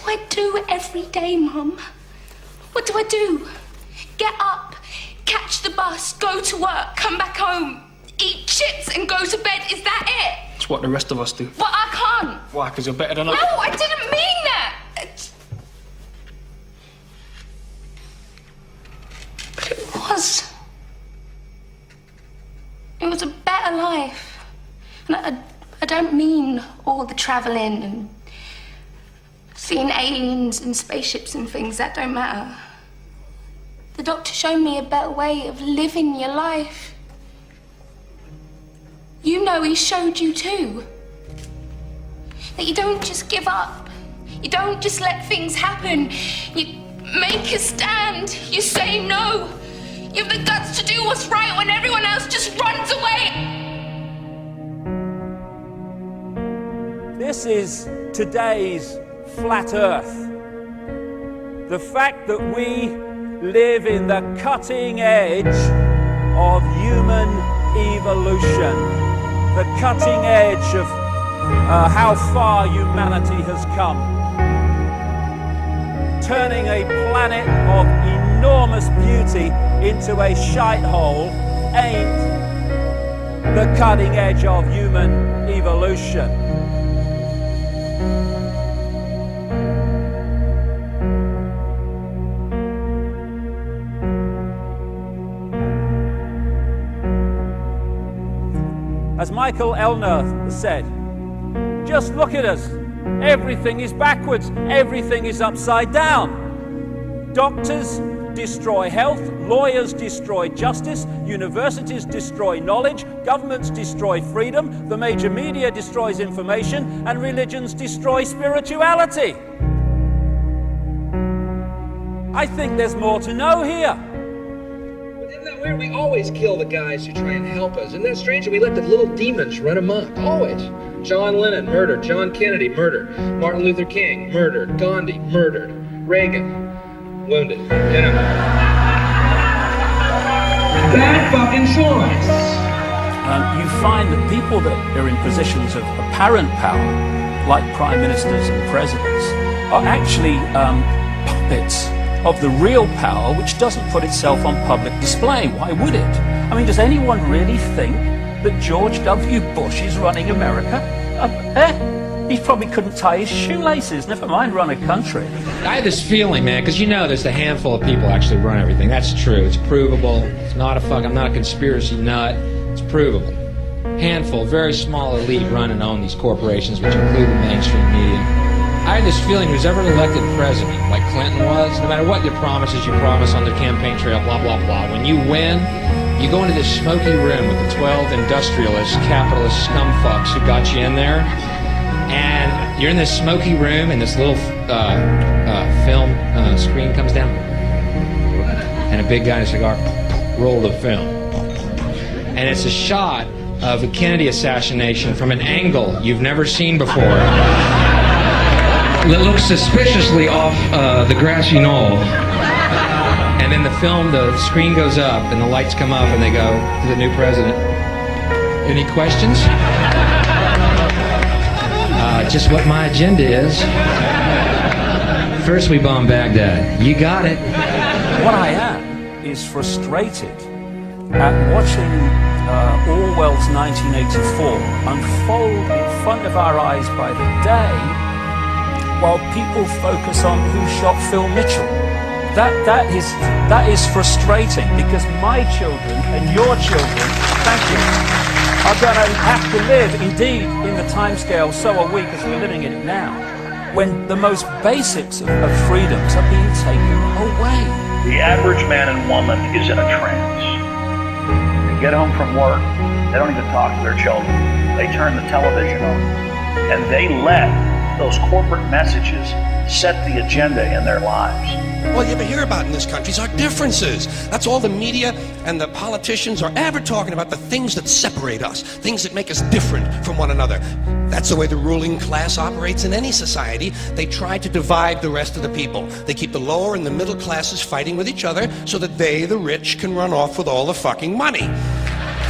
I do every day, Mum? What do I do? Get up, catch the bus, go to work, come back home, eat chips and go to bed. Is that it? It's what the rest of us do. But I can't. Why? Because you're better than us? No, I didn't mean that. But it was. It was a better life. And I don't mean all the travelling and seeing aliens and spaceships and things. That don't matter. The doctor showed me a better way of living your life. You know he showed you too. That you don't just give up. You don't just let things happen. You make a stand. You say no. You have the guts to do what's right when everyone else just runs away. This is today's flat earth. The fact that we live in the cutting edge of human evolution. The cutting edge of how far humanity has come. Turning a planet of enormous beauty into a shithole ain't the cutting edge of human evolution. As Michael Elner said, just look at us. Everything is backwards. Everything is upside down. Doctors destroy health, lawyers destroy justice, universities destroy knowledge, governments destroy freedom, the major media destroys information, and religions destroy spirituality. I think there's more to know here. Isn't that weird? We always kill the guys who try and help us. Isn't that strange that we let the little demons run amok? Always. John Lennon, murdered. John Kennedy, murdered. Martin Luther King, murdered. Gandhi, murdered. Reagan, wounded. You know. Bad fucking choice. You find that people that are in positions of apparent power, like prime ministers and presidents, are actually puppets of the real power, which doesn't put itself on public display. Why would it? I mean, does anyone really think that George W. Bush is running America? He probably couldn't tie his shoelaces, never mind run a country. I had this feeling, man, because you know there's a handful of people actually run everything. That's true. It's provable. It's not I'm not a conspiracy nut. It's provable. Handful, very small elite run and own these corporations, which include the mainstream media. I had this feeling who's ever elected president, like Clinton was, no matter what your promises you promise on the campaign trail, blah, blah, blah, when you win, you go into this smoky room with the 12 industrialist, capitalist scumfucks who got you in there, and you're in this smoky room, and this little film screen comes down, and a big guy in a cigar, roll the film. And it's a shot of the Kennedy assassination from an angle you've never seen before. It looks suspiciously off the grassy knoll. And then the screen goes up and the lights come up and they go to the new president. Any questions? Just what my agenda is. First we bomb Baghdad. You got it. What I am is frustrated at watching Orwell's 1984 unfold in front of our eyes by the day, while people focus on who shot Phil Mitchell. That is frustrating, because my children and your children, thank you, are going to have to live, indeed, in the timescale, so are we, because we're living in it now, when the most basics of freedoms are being taken away. The average man and woman is in a trance. They get home from work, they don't even talk to their children. They turn the television on, and they let those corporate messages set the agenda in their lives. All you ever hear about in this country is our differences. That's all the media and the politicians are ever talking about, the things that separate us, things that make us different from one another. That's the way the ruling class operates in any society. They try to divide the rest of the people. They keep the lower and the middle classes fighting with each other so that they, the rich, can run off with all the fucking money.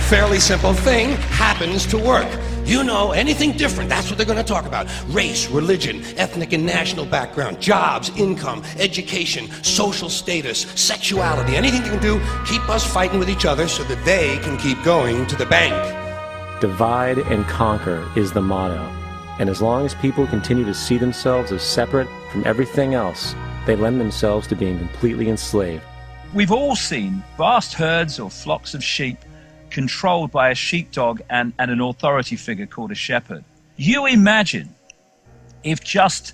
Fairly simple thing, happens to work. You know, anything different, that's what they're going to talk about. Race, religion, ethnic and national background, jobs, income, education, social status, sexuality, anything they can do, keep us fighting with each other so that they can keep going to the bank. Divide and conquer is the motto. And as long as people continue to see themselves as separate from everything else, they lend themselves to being completely enslaved. We've all seen vast herds or flocks of sheep controlled by a sheepdog and an authority figure called a shepherd. You imagine if just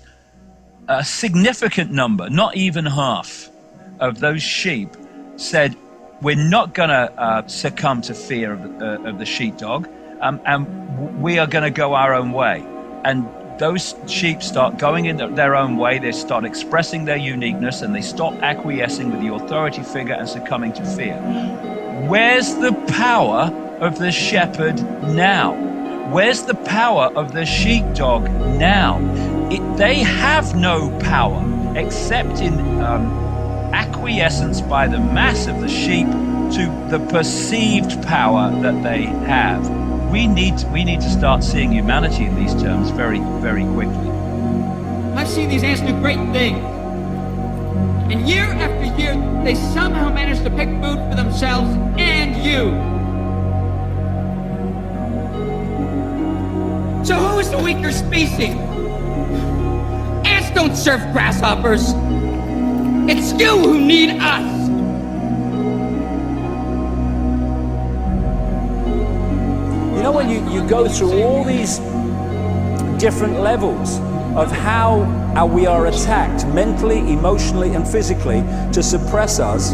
a significant number, not even half, of those sheep said, we're not going to succumb to fear of the sheepdog, and we are going to go our own way. And those sheep start going in their own way, they start expressing their uniqueness, and they stop acquiescing with the authority figure and succumbing to fear. Where's the power of the shepherd now? Where's the power of the sheepdog now? They have no power except in acquiescence by the mass of the sheep to the perceived power that they have. We need to start seeing humanity in these terms very, very quickly. I've seen these ants do great things. And year after year, they somehow manage to pick food for themselves and you. So who is the weaker species? Ants don't serve grasshoppers. It's you who need us. You know, when you go through all these different levels of how we are attacked mentally, emotionally, and physically to suppress us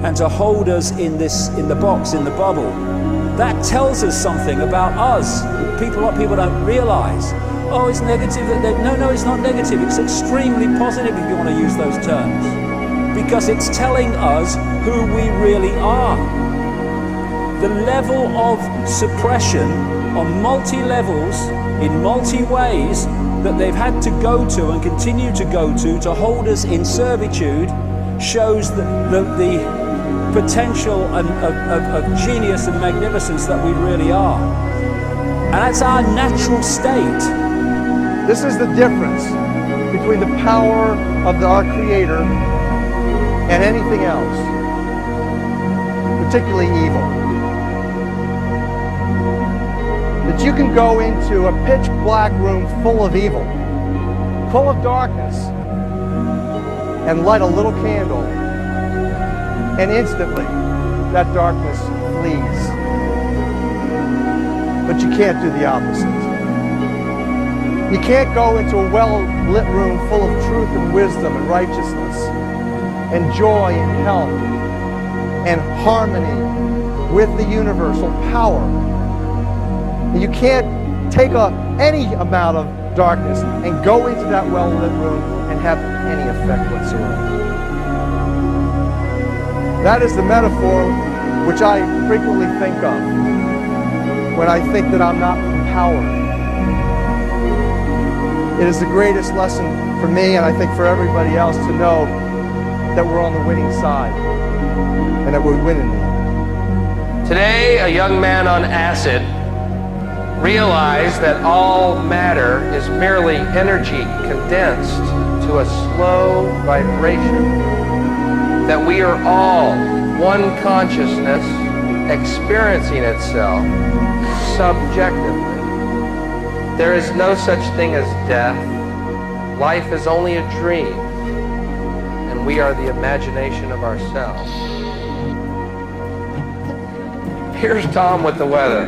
and to hold us in the box, in the bubble, that tells us something about us. What people don't realize. Oh, it's negative. No, it's not negative. It's extremely positive if you want to use those terms, because it's telling us who we really are. The level of suppression on multi-levels, in multi-ways, that they've had to go to and continue to go to hold us in servitude shows the potential of genius and magnificence that we really are. And that's our natural state. This is the difference between the power of our Creator and anything else, particularly evil. That you can go into a pitch black room full of evil, full of darkness, and light a little candle, and instantly that darkness flees. But you can't do the opposite. You can't go into a well-lit room full of truth and wisdom and righteousness and joy and health and harmony with the universal power. And you can't take any amount of darkness and go into that well-lit room and have any effect whatsoever. That is the metaphor which I frequently think of when I think that I'm not empowered. It is the greatest lesson for me, and I think for everybody else, to know that we're on the winning side and that we're winning. Today, a young man on acid realized that all matter is merely energy condensed to a slow vibration, that we are all one consciousness experiencing itself subjectively. There is no such thing as death. Life is only a dream, and we are the imagination of ourselves. Here's Tom with the weather.